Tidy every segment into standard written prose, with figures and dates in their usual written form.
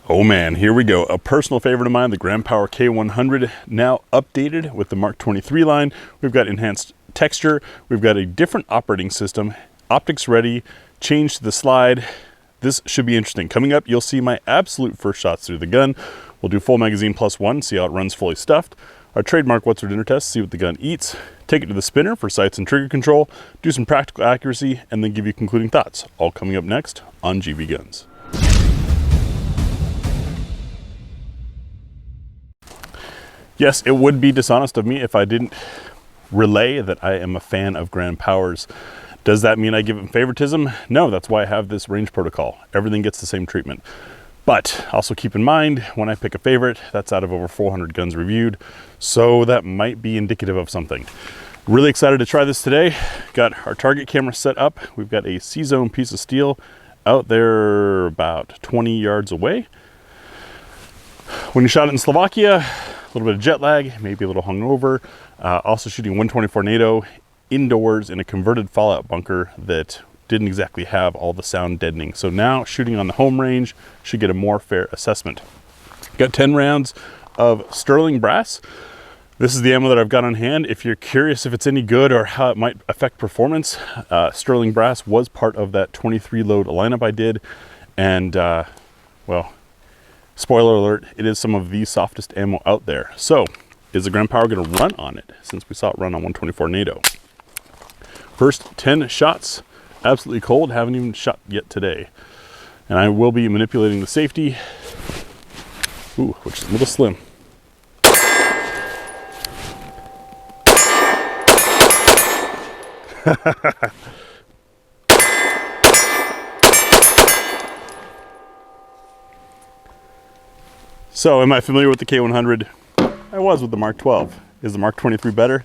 Oh man, here we go. A personal favorite of mine, the Grand Power K100, now updated with the Mark 23 line. We've got enhanced texture. We've got a different operating system, optics ready, change to the slide. This should be interesting. Coming up, you'll see my absolute first shots through the gun. We'll do full magazine +1, see how it runs fully stuffed. Our trademark what's for dinner test, see what the gun eats. Take it to the spinner for sights and trigger control, do some practical accuracy, and then give you concluding thoughts. All coming up next on GBGuns. Yes, it would be dishonest of me if I didn't relay that I am a fan of Grand Powers. Does that mean I give them favoritism? No, that's why I have this range protocol. Everything gets the same treatment. But also keep in mind, when I pick a favorite, that's out of over 400 guns reviewed, so that might be indicative of something. Really excited to try this today. Got our target camera set up. We've got a C-zone piece of steel out there about 20 yards away. When you shot it in Slovakia, a little bit of jet lag, maybe a little hungover. Also shooting 124 NATO indoors in a converted fallout bunker that didn't exactly have all the sound deadening. So now shooting on the home range should get a more fair assessment. Got 10 rounds of sterling brass. This is the ammo that I've got on hand. If you're curious if it's any good or how it might affect performance, sterling brass was part of that 23 load lineup I did. And well, spoiler alert, it is some of the softest ammo out there. So is the Grand Power gonna run on it since we saw it run on 124 NATO? First 10 shots, absolutely cold, haven't even shot yet today. And I will be manipulating the safety, which is a little slim. So am I familiar with the K100? I was with the Mark 12. Is the Mark 23 better?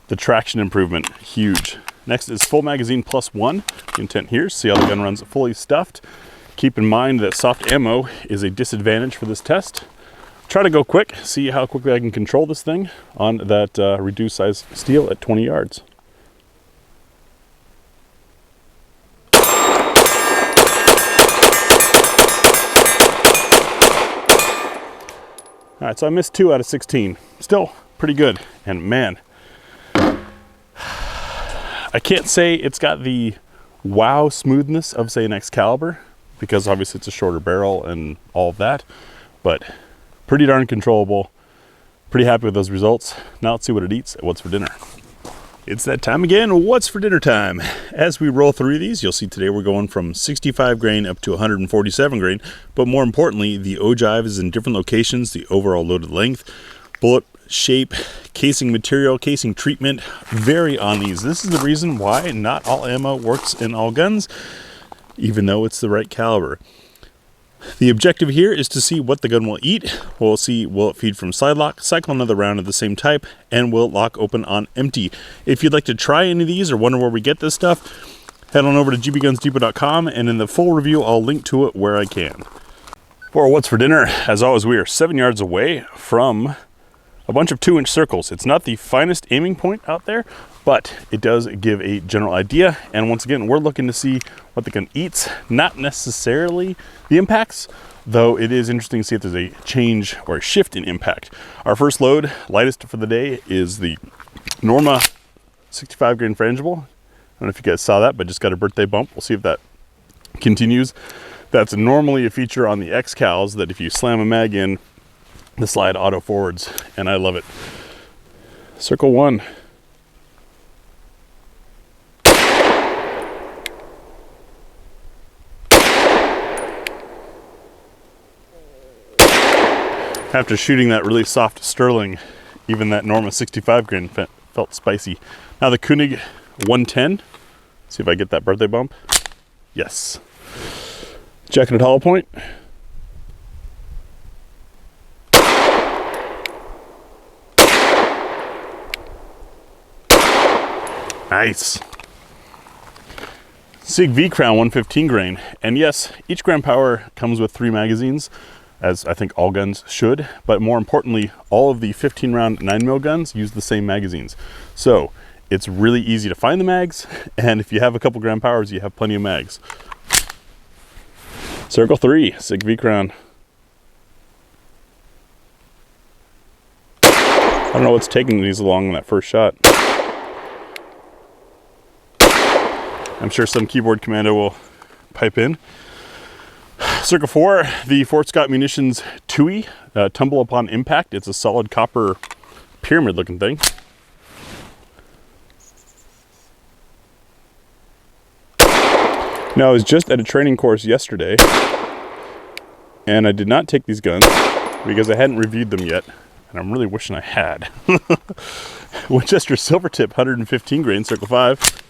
The traction improvement, huge. Next is full magazine +1. The intent here is see how the gun runs fully stuffed. Keep in mind that soft ammo is a disadvantage for this test. Try to go quick, see how quickly I can control this thing on that reduced size steel at 20 yards. All right, so I missed 2 out of 16. Still pretty good. And man, I can't say it's got the wow smoothness of, say, an Excalibur, because obviously it's a shorter barrel and all of that, but pretty darn controllable. Pretty happy with those results. Now let's see what it eats at What's for Dinner. It's that time again, What's for Dinner time. As we roll through these, you'll see today we're going from 65 grain up to 147 grain, but more importantly, the ogive is in different locations, the overall loaded length, bullet shape, casing material, casing treatment vary on these. This is the reason why not all ammo works in all guns, even though it's the right caliber. The objective here is to see what the gun will eat. We'll see, will it feed from side lock, cycle another round of the same type, and will it lock open on empty. If you'd like to try any of these or wonder where we get this stuff, head on over to gbgunsdepot.com, and in the full review, I'll link to it where I can. For What's for Dinner, as always, we are 7 yards away from a bunch of 2-inch circles. It's not the finest aiming point out there, but it does give a general idea. And once again, we're looking to see what the gun eats, not necessarily the impacts, though it is interesting to see if there's a change or a shift in impact. Our first load, lightest for the day, is the Norma 65 grain frangible. I don't know if you guys saw that, but just got a birthday bump. We'll see if that continues. That's normally a feature on the X-Cals, that if you slam a mag in, the slide auto forwards, and I love it. Circle 1. After shooting that really soft sterling, even that Norma 65 grain felt spicy. Now the Koenig 110. See if I get that birthday bump. Yes. Jacketed hollow point. Nice. Sig V-Crown 115 grain. And yes, each Grand Power comes with 3 magazines, as I think all guns should, but more importantly, all of the 15 round 9mm guns use the same magazines. So it's really easy to find the mags, and if you have a couple Grand Powers, you have plenty of mags. Circle 3, Sig V-Crown. I don't know what's taking these along in that first shot. I'm sure some keyboard commando will pipe in. Circle 4, the Fort Scott Munitions TUI, tumble upon impact. It's a solid copper pyramid looking thing. Now, I was just at a training course yesterday, and I did not take these guns because I hadn't reviewed them yet, and I'm really wishing I had. Winchester Silvertip 115 grain, Circle 5.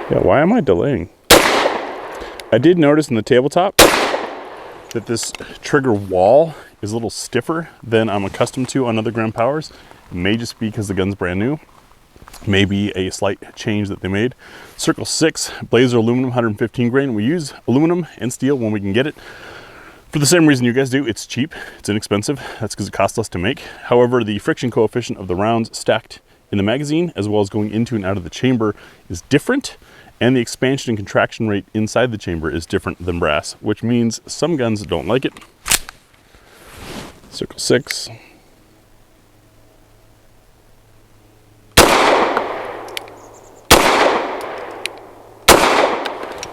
Yeah, why am I delaying? I did notice in the tabletop that this trigger wall is a little stiffer than I'm accustomed to on other Grand Powers. It may just be because the gun's brand new. Maybe a slight change that they made. Circle 6, Blazer aluminum 115 grain. We use aluminum and steel when we can get it. For the same reason you guys do, it's cheap, it's inexpensive. That's because it costs less to make. However, the friction coefficient of the rounds stacked in the magazine, as well as going into and out of the chamber, is different. And the expansion and contraction rate inside the chamber is different than brass, which means some guns don't like it. Circle 6.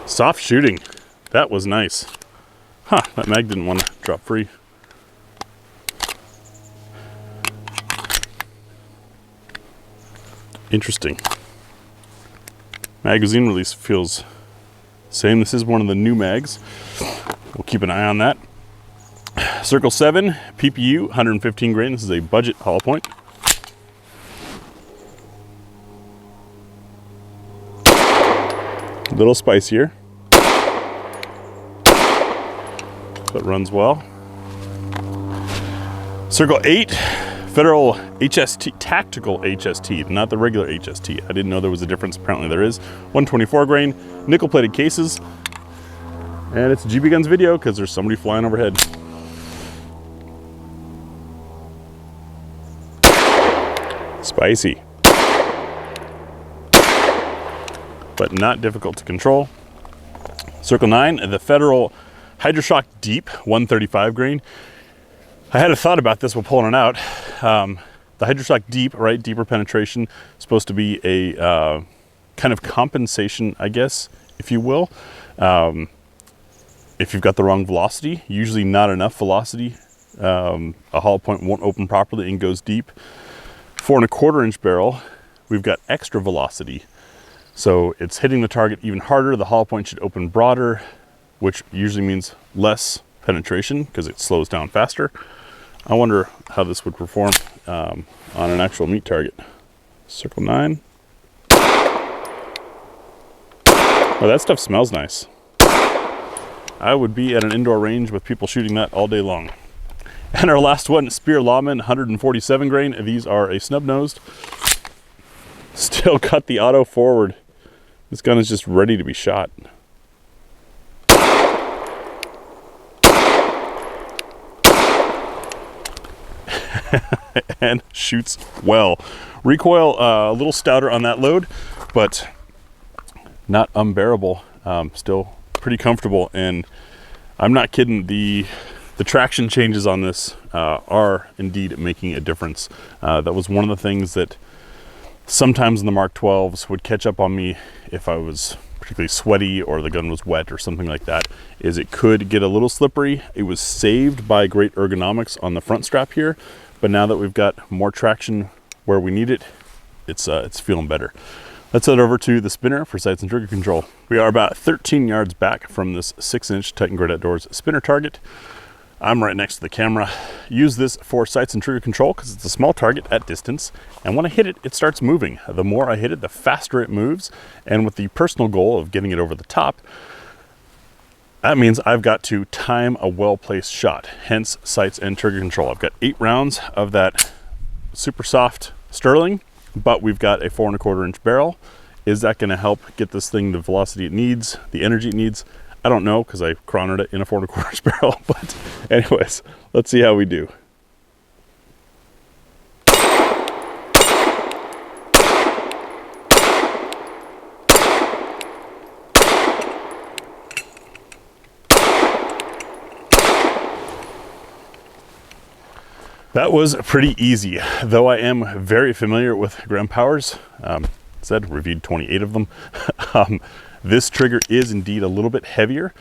Soft shooting. That was nice. Huh, that mag didn't want to drop free. Interesting. Magazine release feels same. This is one of the new mags. We'll keep an eye on that. Circle 7, PPU, 115 grain. This is a budget hollow point. A little spicier, but runs well. Circle 8, Federal HST, tactical HST, not the regular HST. I didn't know there was a difference. Apparently there is. 124 grain, nickel plated cases. And it's a GBGuns video because there's somebody flying overhead. Spicy. But not difficult to control. Circle 9, the Federal Hydroshock Deep 135 grain. I had a thought about this while pulling it out. The Hydroshock Deep, right, deeper penetration, supposed to be a kind of compensation, I guess, if you will. If you've got the wrong velocity, usually not enough velocity, a hollow point won't open properly and goes deep. 4 1/4 inch barrel, we've got extra velocity. So it's hitting the target even harder. The hollow point should open broader, which usually means less penetration because it slows down faster. I wonder how this would perform on an actual meat target. Circle 9. Oh, that stuff smells nice. I would be at an indoor range with people shooting that all day long. And our last one, Spear Lawman 147 grain. These are a snub-nosed. Still got the auto forward. This gun is just ready to be shot. And shoots well. Recoil a little stouter on that load, but not unbearable. Still pretty comfortable, and I'm not kidding. The traction changes on this are indeed making a difference. That was one of the things that sometimes in the Mark 12s would catch up on me if I was particularly sweaty or the gun was wet or something like that, is it could get a little slippery. It was saved by great ergonomics on the front strap here, but now that we've got more traction where we need it, it's feeling better. Let's head over to the spinner for sights and trigger control. We are about 13 yards back from this 6-inch Titan Great Outdoors spinner target. I'm right next to the camera. Use this for sights and trigger control because it's a small target at distance. And when I hit it, it starts moving. The more I hit it, the faster it moves. And with the personal goal of getting it over the top, that means I've got to time a well-placed shot, hence sights and trigger control. I've got 8 rounds of that super soft Sterling, but we've got a 4 1/4 inch barrel. Is that gonna help get this thing the velocity it needs, the energy it needs? I don't know, because I chronoed it in a 4 1/4 inch barrel, but anyways, let's see how we do. That was pretty easy, though I am very familiar with gram powers. Said reviewed 28 of them. This trigger is indeed a little bit heavier.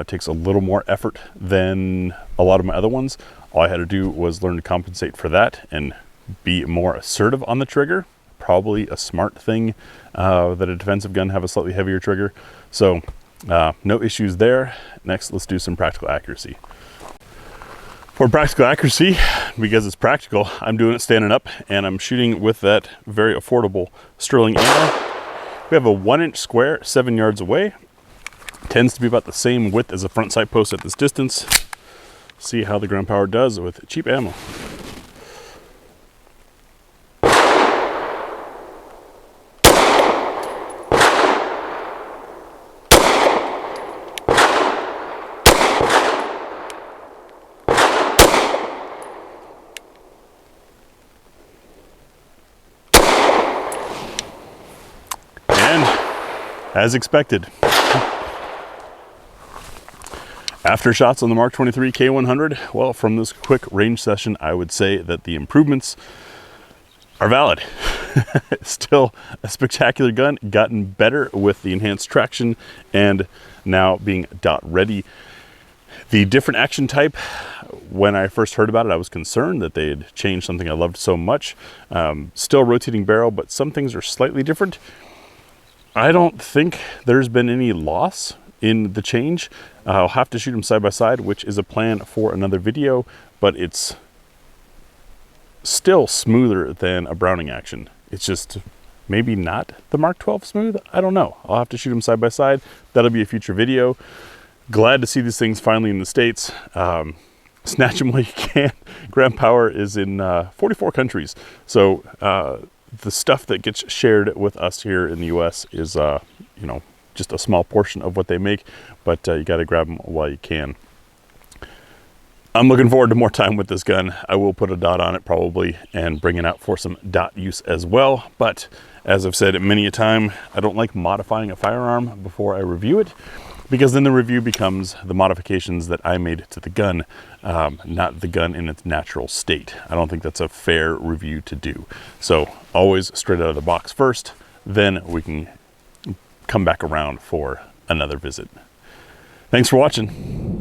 Takes a little more effort than a lot of my other ones. All I had to do was learn to compensate for that and be more assertive on the trigger. Probably a smart thing that a defensive gun have a slightly heavier trigger. So no issues there. Next, let's do some practical accuracy. For practical accuracy, because it's practical, I'm doing it standing up and I'm shooting with that very affordable Sterling ammo. We have a 1-inch square 7 yards away. Tends to be about the same width as a front sight post at this distance. See how the ground power does with cheap ammo. As expected. After shots on the Mark 23 K100, well, from this quick range session, I would say that the improvements are valid. Still a spectacular gun, gotten better with the enhanced traction and now being dot ready. The different action type, when I first heard about it, I was concerned that they had changed something I loved so much. Still rotating barrel, but some things are slightly different. I don't think there's been any loss in the change. I'll have to shoot them side by side, which is a plan for another video, but it's still smoother than a Browning action. It's just maybe not the Mark 12 smooth. I don't know. I'll have to shoot them side by side. That'll be a future video. Glad to see these things finally in the States. Snatch them while you can. Gram power is in 44 countries. So the stuff that gets shared with us here in the US is, you know, just a small portion of what they make, but you got to grab them while you can. I'm looking forward to more time with this gun. I will put a dot on it probably and bring it out for some dot use as well. But as I've said many a time, I don't like modifying a firearm before I review it, because then the review becomes the modifications that I made to the gun, not the gun in its natural state. I don't think that's a fair review to do. So always straight out of the box first, then we can come back around for another visit. Thanks for watching.